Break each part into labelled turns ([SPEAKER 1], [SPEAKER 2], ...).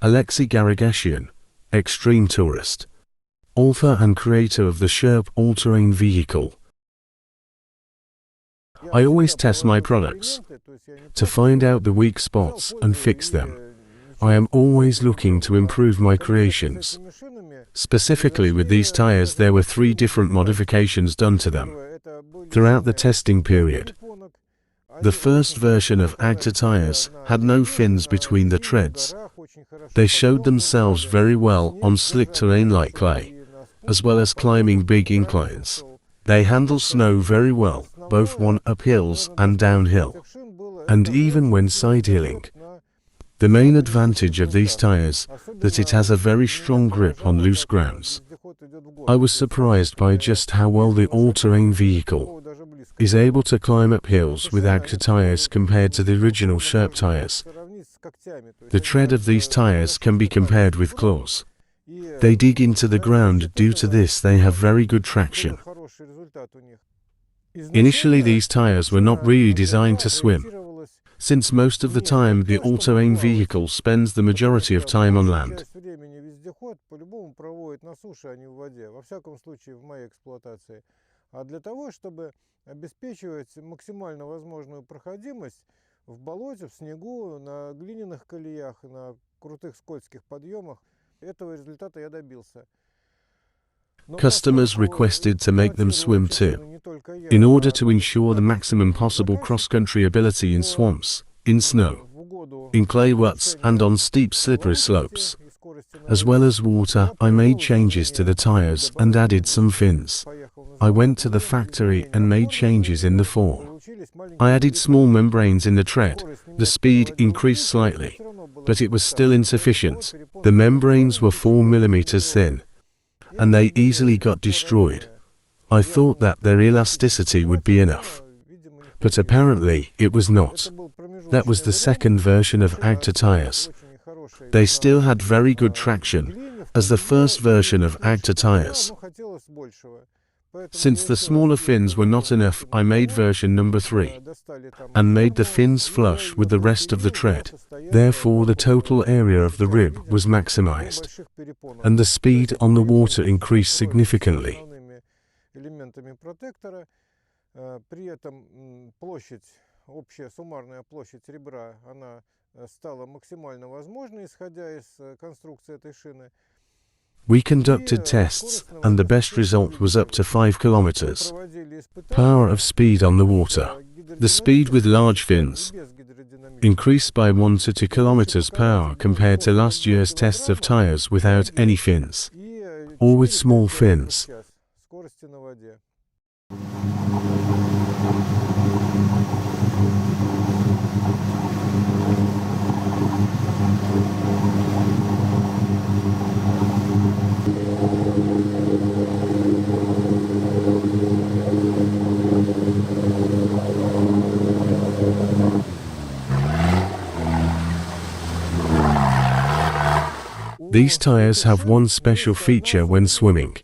[SPEAKER 1] Alexei Garagashian, extreme tourist, author and creator of the Sherp all-terrain vehicle. I always test my products to find out the weak spots and fix them. I am always looking to improve my creations. Specifically with these tires, there were 3 different modifications done to them throughout the testing period. The first version of AG-2 tires had no fins between the treads. They showed themselves very well on slick terrain like clay, as well as climbing big inclines. They handle snow very well, both up hills and downhill, and even when side hilling. The main advantage of these tires that it has a very strong grip on loose grounds. I was surprised by just how well the all-terrain vehicle is able to climb up hills with AG-2 tires compared to the original Sherp tires. The tread of these tires can be compared with claws. They dig into the ground. Due to this, they have very good traction. Initially, these tires were not really designed to swim, since most of the time the all-terrain vehicle spends the majority of time on land.
[SPEAKER 2] А для того, чтобы обеспечивать максимально возможную проходимость в болоте, в снегу, на глиняных колеях, на крутых скользких подъемах, этого результата я добился.
[SPEAKER 1] Customers requested to make them swim too, in order to ensure the maximum possible cross-country ability in swamps, in snow, in clay ruts and on steep slippery slopes. As well as water, I made changes to the tires and added some fins. I went to the factory and made changes in the form. I added small membranes in the tread. The speed increased slightly, but it was still insufficient. The membranes were 4 mm thin, and they easily got destroyed. I thought that their elasticity would be enough, but apparently it was not. That was the second version of AG-2 tires. They still had very good traction as the first version of AG-2 tires. Since the smaller fins were not enough, I made version number 3 and made the fins flush with the rest of the tread. Therefore, the total area of the rib was maximized, and the speed on the water increased significantly.
[SPEAKER 2] Общая суммарная площадь ребра, она стала максимально возможной, исходя из конструкции этой шины.
[SPEAKER 1] We conducted tests, and the best result was up to 5 kilometers power of speed on the water. The speed with large fins increased by 1 to 2 kilometers per hour compared to last year's tests of tires without any fins, or with small fins. These tires have one special feature when swimming.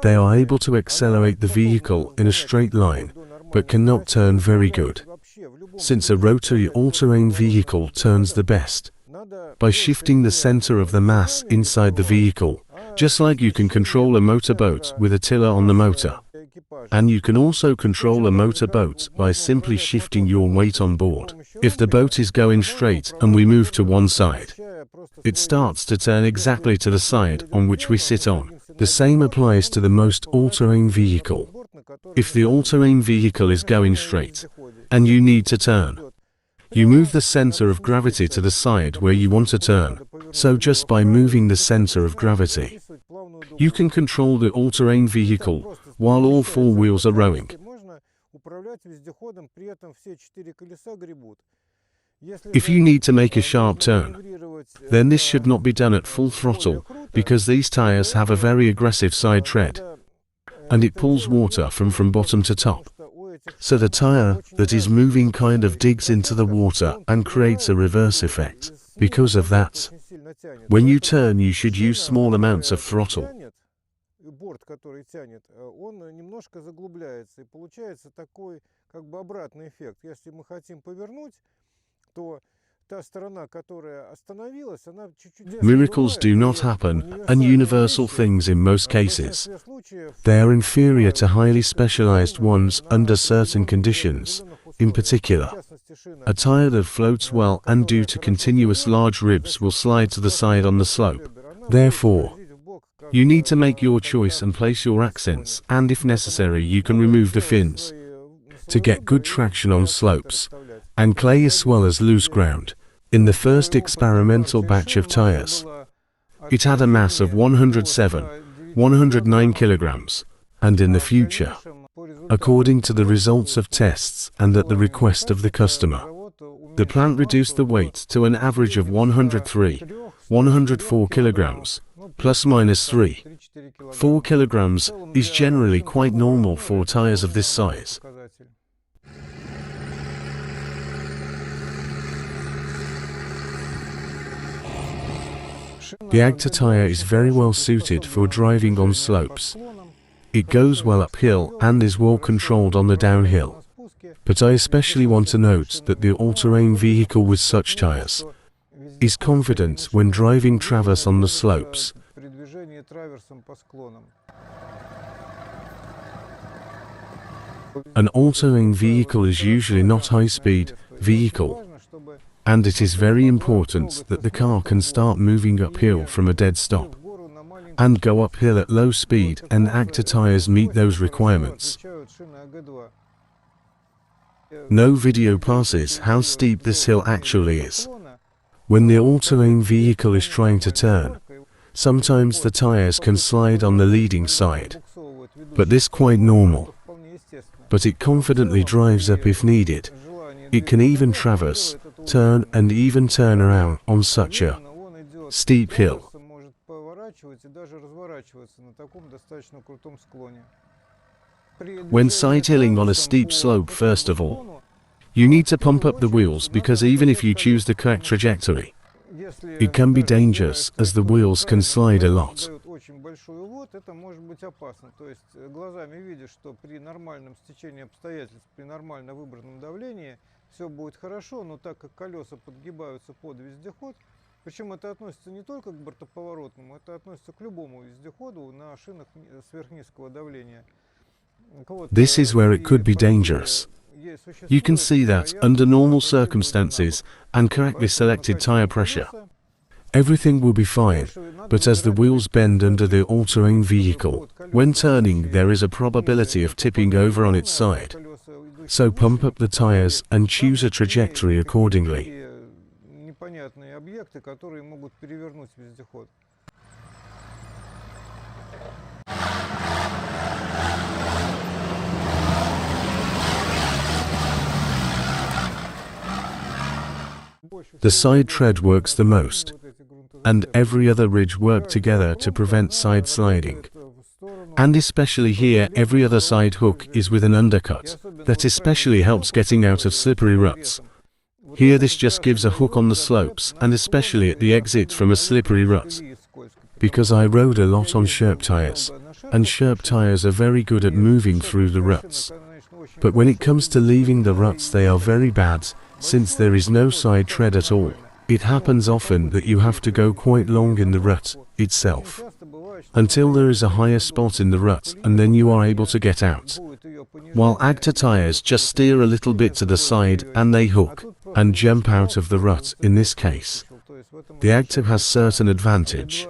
[SPEAKER 1] They are able to accelerate the vehicle in a straight line, but cannot turn very good, since a rotary all-terrain vehicle turns the best by shifting the center of the mass inside the vehicle, just like you can control a motorboat with a tiller on the motor. And you can also control a motorboat by simply shifting your weight on board. If the boat is going straight and we move to one side, it starts to turn exactly to the side on which we sit on. The same applies to the most all-terrain vehicle. If the all-terrain vehicle is going straight, and you need to turn, you move the center of gravity to the side where you want to turn. So just by moving the center of gravity, you can control the all-terrain vehicle while all 4 wheels are rowing. If you need to make a sharp turn, then this should not be done at full throttle, because these tires have a very aggressive side tread, and it pulls water from bottom to top. So the tire that is moving kind of digs into the water and creates a reverse effect. Because of that, when you turn, you should use small amounts of throttle.
[SPEAKER 2] Борт, который тянет, он немножко заглубляется, и получается такой как бы обратный эффект. Если мы хотим повернуть, то
[SPEAKER 1] Miracles do not happen, and universal things in most cases. They are inferior to highly specialized ones under certain conditions. In particular, a tire that floats well and due to continuous large ribs will slide to the side on the slope. Therefore, you need to make your choice and place your accents, and if necessary you can remove the fins to get good traction on slopes and clay as well as loose ground. In the first experimental batch of tires, it had a mass of 109 kilograms, and in the future, according to the results of tests and at the request of the customer, the plant reduced the weight to an average of 104 kilograms, plus minus 4 kilograms is generally quite normal for tires of this size. The AG-2 tire is very well suited for driving on slopes. It goes well uphill and is well controlled on the downhill. But I especially want to note that the all-terrain vehicle with such tires is confident when driving traverse on the slopes. An all-terrain vehicle is usually not high-speed vehicle, and it is very important that the car can start moving uphill from a dead stop and go uphill at low speed, and AG-2 tires meet those requirements. No video passes how steep this hill actually is. When the all-terrain vehicle is trying to turn, sometimes the tires can slide on the leading side, but this quite normal. But it confidently drives up if needed. It can even traverse, turn and even turn around on such a steep hill. When side-hilling on a steep slope, first of all, you need to pump up the wheels, because even if you choose the correct trajectory, it can be dangerous as the wheels can slide a lot.
[SPEAKER 2] Причем это относится не только к бортоповоротному, это относится к любому вездеходу на шинах сверхнизкого давления.
[SPEAKER 1] This is where it could be dangerous. You can see that, under normal circumstances and correctly selected tire pressure, everything will be fine, but as the wheels bend under the all-terrain vehicle, when turning there is a probability of tipping over on its side. So pump up the tires and choose a trajectory accordingly. The side tread works the most, and every other ridge work together to prevent side sliding. And especially here, every other side hook is with an undercut. That especially helps getting out of slippery ruts. Here this just gives a hook on the slopes, and especially at the exit from a slippery rut. Because I rode a lot on Sherp tires, and Sherp tires are very good at moving through the ruts. But when it comes to leaving the ruts, they are very bad, since there is no side tread at all. It happens often that you have to go quite long in the rut itself, until there is a higher spot in the rut, and then you are able to get out. While AG-2 tires just steer a little bit to the side and they hook and jump out of the rut. In this case, the AG-2 has certain advantage.